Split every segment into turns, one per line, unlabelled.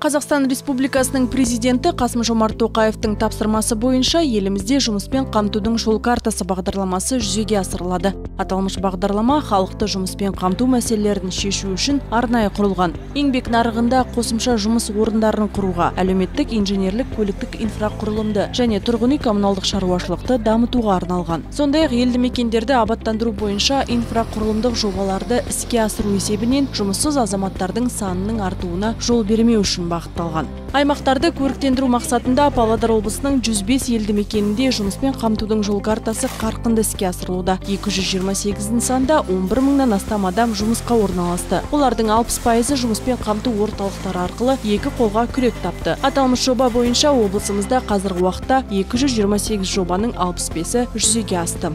Қазақстан Республикасының президенті Қасым-Жомарт Тоқаевтың тапсырмасы бойынша елімізде жұмыспен қамтудың жол картасы бағдарламасы жүзеге асырылады. Аталмыш бағдарлама халықты жұмыспен қамту мәселелерін шешу үшін арнайы құрылған. Еңбек нарығында қосымша жұмыс орындарын құруға, әлеуметтік, инженерлік, көліктік инфрақұрылымды және тұрғын үй коммуналдық шаруашылықты дамытуға арналған. Сондай-ақ елді мекендерді абаттандыру бойынша инфрақұрылымдық жобаларды іске асыру есебінен жұмыссыз азаматтардың санының артуына жол бермеу үшін бағытталған. Аймақтарды көріктендіру мақсатында Павлодар облысының 105 елді мекенінде жұмыспен қамтудың жол картасы қарқынды іске асырылуда. 228 нысанда 11 мыңнан астам адам жұмысқа орналасты. Олардың 60% жұмыспен қамту орталықтары арқылы екі қолға күрек тапты. Аталмыш жоба бойынша облысымызда қазіргі уақытта 228 жобаның 65-і жүзеге асты.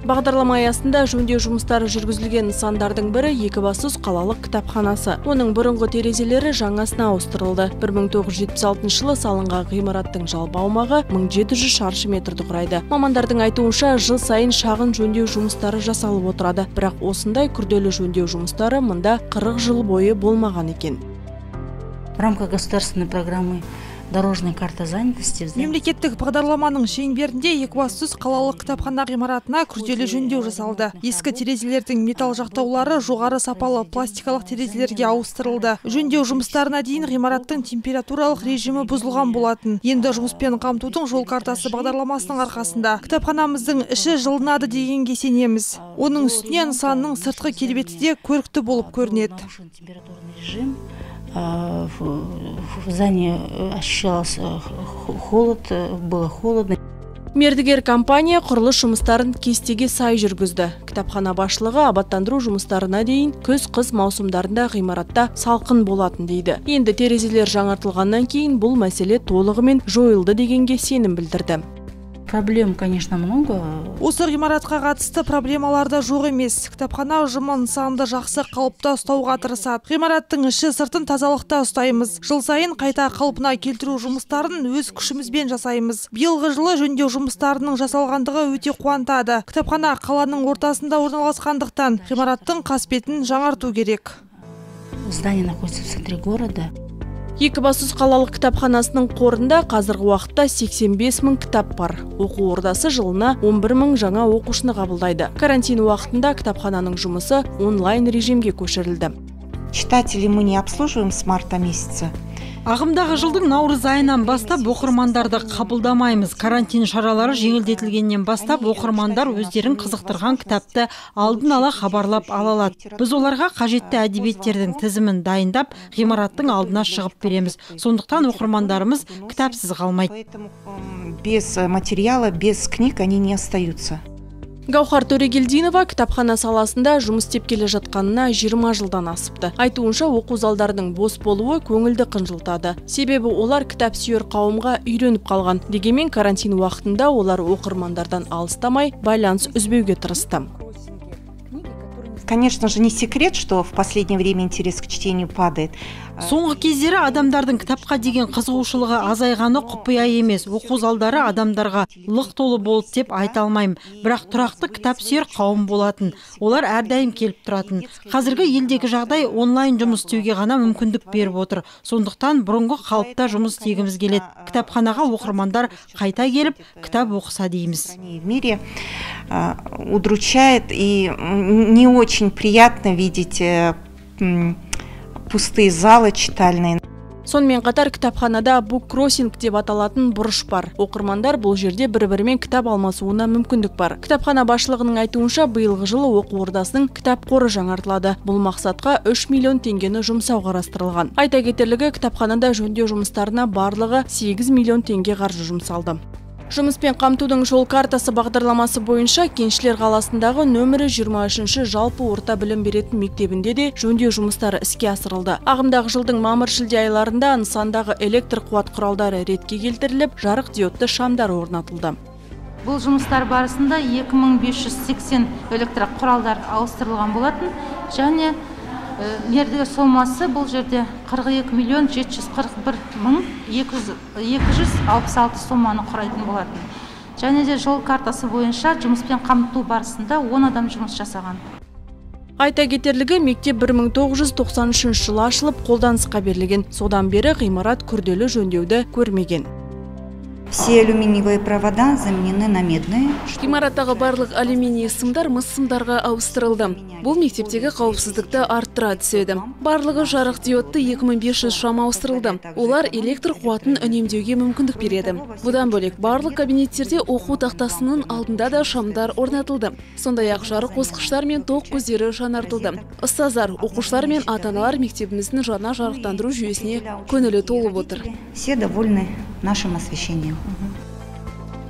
Бағдарлама аясында жөндеу жұмыстары жүргізілген нысандардың бірі Екібастұз қалалық кітапханасы. Оның бұрынғы терезелері жаңасына ауыстырылды. 1976 жылы салынған ғимараттың жалпы аумағы 1700 шаршы метрді құрайды. Мамандардың айтуынша, жыл сайын шағын жөндеу жұмыстары жасалып отырады. Бірақ осындай күрделі жөндеу жұмыстары мұнда 40 жыл бойы болмаған екен.
В рамках государственной программы «Дорожная карта занятости».
Мемлекеттік бағдарламаның шеңберінде Екібастұз қалалық кітапхана ғимаратына күрделі жөндеу жасалды. Ескі терезелердің металл жақтаулары жоғары сапалы пластикалық терезелерге ауыстырылды. Жөндеу жұмыстарына дейін ғимараттың температуралық режимі бұзылған болатын. Енді жұмыспен қамтудың жол картасы бағдарламасының арқасында кітапханамыздың іші жылынады дегенге сенеміз. Оның үстіне нысанның сыртқы келбеті де көрікті болып көрінеді.
В здании ощущался холод, было холодно.
Мердігер компания құрылыс жұмыстарын кестеге сай жүргізді. Кітапхана басшылығы абаттандыру жұмыстарына дейін күз-қыс маусымдарында ғимаратта салқын болатын дейді. Енді терезелер жаңартылғаннан кейін бұл мәселе толығымен жойылды дегенге сенім білдірді.
Проблем, конечно, много.
Осы ғимаратқа қатысты проблемаларда жоқ емес. Кітапхана ұжымы нысанды жақсы қалыпта ұстауға тырысады. Ғимараттың іші сыртын тазалықта ұстаймыз. Жыл сайын қайта қалпына келтіру жұмыстарын өз күшімізбен жасаймыз. Биылғы жылы жөндеу жұмыстарының жасалғандығы өте қуантады. Кітапхана қаланың ортасында орналасқандықтан ғимараттың қасбетін жаңарту керек.
Здание находится в центре города.
Екібастұз қалалық кітапханасының қорында қазіргі уақытта 85 мың кітап бар. Оқу ордасы жылына 11 мың жаңа оқушыны қабылдайды. Карантин уақытында кітапхананың жұмысы онлайн режимге көшірілді.
Читателей мы не обслуживаем с марта месяца.
Ағымдағы жылдың наурыз айынан бастап оқырмандарды қабылдамаймыз. Карантин шаралары жеңілдетілгеннен бастап оқырмандар өздерін қызықтырған кітапты алдын ала хабарлап ала алады. Біз оларға қажетті әдебиеттердің тізімін дайындап, ғимараттың алдына шығып береміз. Сондықтан оқырмандарымыз кітапсыз қалмайды.
Без материала, без книг они не остаются.
Гаухар Төрегелдинова кітапхана саласында жұмыс істеп келе жатқанына 20 жылдан асыпты. Айтуынша оқу залдарының бос болуы көңілді қынжылтады. Себебі олар кітап сүйер қауымға үйреніп қалған. Дегенмен карантин уақытында олар оқырмандардан алыстамай байланыс үзбеуге тырысты.
Конечно же, не секрет, что в последнее время интерес к чтению падает.
Соңғы кездері адамдардың кітапқа деген қызығушылығы азайғаны құпия емес. Оқу залдары адамдарға лық толы болды деп айта алмаймын. Бірақ тұрақты кітап сүйер қауым болатын. Олар әрдайым келіп тұратын. Қазіргі елдегі жағдай онлайн жұмыс істеуге ғана мүмкіндік беріп отыр. Сондықтан бұрынғы қалыпта жұмыс істегіміз келеді. Кітапханаға оқырмандар қайта келіп кітап оқыса дейміз.
В мире удручает и не очень приятно видеть пустые залы читальные.
Сонымен қатар кітапханада буккроссинг деп аталатын бұрыш бар. Оқырмандар бұл жерде бір-бірімен кітап алмасуына мүмкіндік бар. Кітапхана басшылығының айтуынша, биылғы жылы оқу ордасының кітап қоры жаңартылады. Бұл мақсатқа 3 миллион теңгені жұмсау қарастырылған. Айта кетерлігі, кітапханада жөндеу жұмыстарына барлығы 8 миллион теңге қаржы жұмсалды. Жұмыспен қамтудың жол картасы бағдарламасы бойынша Кеншілер қаласындағы нөмірі 23-ші жалпы орта білім беретін мектебінде де жөндеу жұмыстары іске асырылды. Ағымдағы жылдың мамыр-шілде айларында нысандағы электр қуат құралдары ретке келтіріліп, жарық диодты шамдар орнатылды.
Бұл жұмыстар барысында 2580 электр құралдар ауыстырылған болатын, және мердігер сомасы бұл жерде 42 миллион 741 мың 266 соманы құрайтын болатын. Және де жол картасы бойынша жұмыспен қамту барысында 10 адам жұмыс жасаған.
Айта кетерлігі, мектеп 1993 жылы ашылып қолданысқа берілген. Содан бері ғимарат күрделі жөндеуді көрмеген.
Все алюминиевые провода заменены на медные.
Ғимараттағы барлық алюминий сымдар мыс сымдарға ауыстырылды. Бұл мектептегі қауіпсіздікті арттыра түседі. Барлығы жарық диодты 2500 шам ауыстырылды. Олар электр қуатын үнемдеуге мүмкіндік береді. Бұдан бөлек барлық кабинеттерде оқу тақтасының алдында да шамдар орнатылды. Сондай-ақ жарық қосқыштар мен тоқ көздері жаңартылды. Ұстаздар, оқушылар мен ата-аналар мектебіміздің жаңа жарықтандыру жүйесіне көңілі толып отыр.
Все довольны нашим освещением.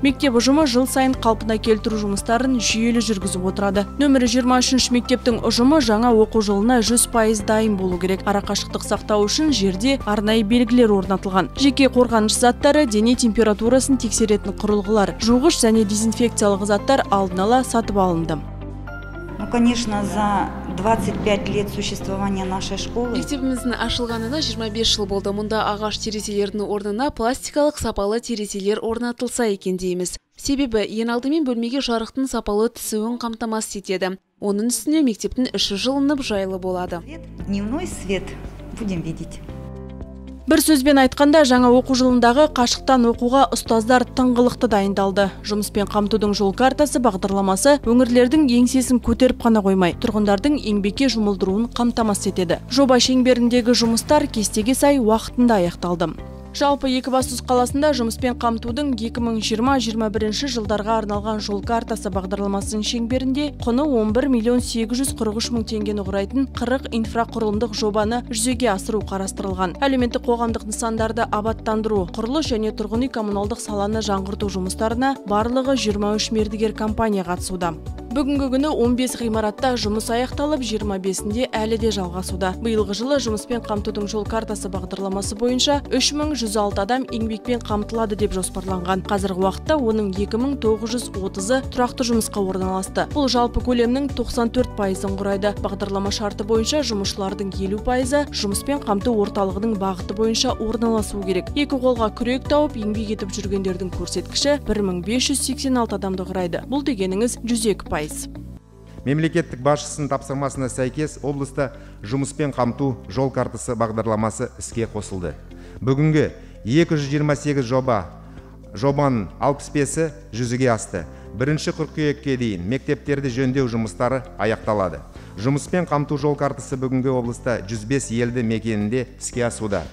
Мектеп ұжымы жыл сайын қалпына келтіру жұмыстарын жүйелі жүргізіп отырады. Нөмірі 23 мектептің ұжымы жаңа оқу жылына 100% дайын болу керек. Арақашықтық сақтау үшін жерде арнайы белгілер орнатылған. Жеке қорғаныш заттары, дене температурасын тексеретін құрылғылар, жуғыш және дезинфекциялық заттар алдын ала сатып алынды.
Ну, конечно, за 25 лет существования нашей школы
Мектебіміздің ашылғанына 25 жыл болды. Мұнда ағаш терезелердің орнына пластикалық сапалы терезелер орнатылса екен дейміз. Себебі ең алдымен бөлмеге жарықтың сапалы түсуін қамтамасыз етеді. Оның үстіне мектептің іші жылынып жайлы болады.
Дневной свет будем видеть.
Бір сөзбен айтқанда, жаңа оқу жылындағы қашықтан оқуға ұстаздар тыңғылықты дайындалды. Жұмыспен қамтудың жол картасы бағдарламасы өңірлердің еңсесін көтеріп қана қоймай, тұрғындардың еңбекке жұмылдыруын қамтамасыз етеді. Жоба шеңберіндегі жұмыстар кестеге сай уақытында аяқталды. Жалпы Екібастұз қаласында жұмыспен қамтудың 2020-21 жылдарға арналған жол картасы бағдарламасының шеңберінде құны 11.843.000 теңгені құрайтын 40 инфрақұрылымдық жобаны жүзеге асыру қарастырылған. Әлеуметтік қоғамдық нысандарды абаттандыру, құрылыс және тұрғын үй коммуналдық саланы жаңғырту жұмыстарына барлығы 23 мердігер компания қатысуда. Бүгінгі күні 15 ғимаратта жұмыс аяқталып, 25-інде әлі де жалғасуда. Биылғы жылы жұмыспен қамтудың жол картасы бағдарламасы бойынша 3106 адам еңбекпен қамтылады деп жоспарланған. Қазіргі уақытта оның 2930-ы тұрақты жұмысқа орналасты. Бұл жалпы көлемнің 94%-ын құрайды. Бағдарлама шарты бойынша жұмысшылардың 50%-ы жұмыспен қамту орталығының бағыты бойынша орналасу керек. Екі қолға күрек тауып еңбек етіп жүргендердің көрсеткіші 1586 адамды құрайды. Бұл дегеніңіз 102%.
Мемлекеттік басшысының тапсырмасына сәйкес облыста жұмыспен қамту жол картасы бағдарламасы іске қосылды. Бүгінгі 228 жобаның 65-і жүзеге асты. 1 қыркүйекке дейін мектептерді жөндеу жұмыстары аяқталады. Жұмыспен қамту жол картасы бүгінгі облыста 105 елді мекенінде іске асуда.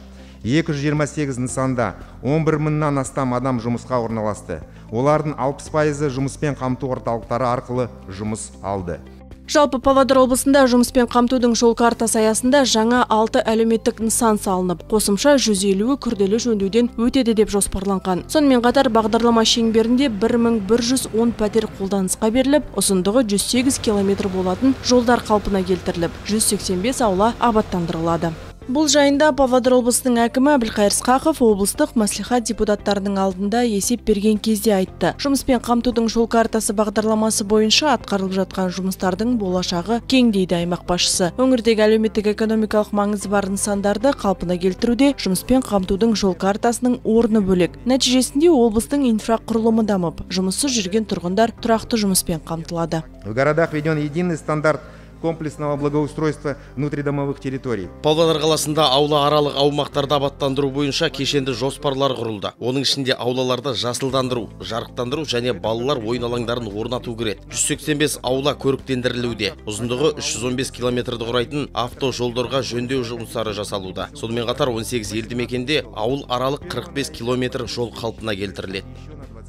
228 нысанда 11 мыңнан астам адам жұмысқа орналасты. Олардың 60%-ы жұмыспен қамту орталықтары арқылы жұмыс алды.
Жалпы Павлодар облысында жұмыспен қамтудың жол картасы аясында жаңа 6 әлеуметтік нысан салынып, қосымша 150-і күрделі жөндеуден өтеді деп жоспарланған. Сонымен қатар бағдарлама шеңберінде 1110 пәтер қолданысқа беріліп, ұзындығы 108 км болатын жолдар қалпына келтіріліп, 185 аула абаттандырылады. Бұл жайында Павлодар облысының әкімі Әбілқайыр Сқақов облыстық мәслихат депутаттарының алдында есеп берген кезде айтты. Жұмыспен қамтудың жол картасы бағдарламасы бойынша атқарылып жатқан жұмыстардың болашағы кең дейді аймақ басшысы. Өңірдегі әлеуметтік экономикалық маңызы бар нысандарды қалпына келтіруде жұмыспен қамтудың жол картасының орны бөлек. Нәтижесінде облыстың инфрақұрылымы дамып, жұмыссыз жүрген тұрғындар тұрақты жұмыспен қамтылады.
В городах введен единый стандарт комплексного благоустройства внутридомовых территорий.
Павлодар қаласында аула аралық аумақтарды абаттандыру бойынша кешенді жоспарлар құрылды. Оның ішінде аулаларды жасылдандыру, жарықтандыру және балалар ойын алаңдарын орнату кіреді. 185 аула көріктендірілуде. Ұзындығы 315 километрді құрайтын автожолдарға жөндеу жұмыстары жасалуда. Сонымен қатар 18 елді мекенде ауыл аралық 45 километр жол қалпына келтіріледі.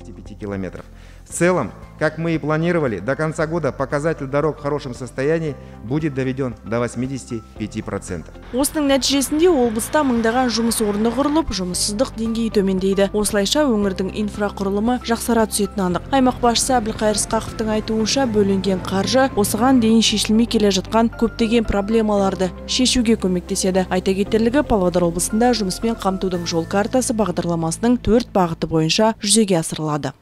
25 километров. В целом, как мы и планировали, до конца года показатель дорог в хорошем состоянии будет доведен до 85%.
Осының нәтижесінде облыста мыңдаған жұмыс орны құрылып, жұмыссыздық деңгейі төмендейді. Осылайша өңірдің инфрақұрылымы жақсара түсетіні анық. Аймақ басшысы Әбілқайыр Сқақовтың айтуынша бөлінген қаржы осыған дейін шешілмей келе жатқан көптеген проблемаларды шешуге көмектеседі. Айта кетерлігі, Павлодар облысында жұмыспен қамтудың жол картасы бағдарламасының 4 бағыты бойынша жүзеге асырылады.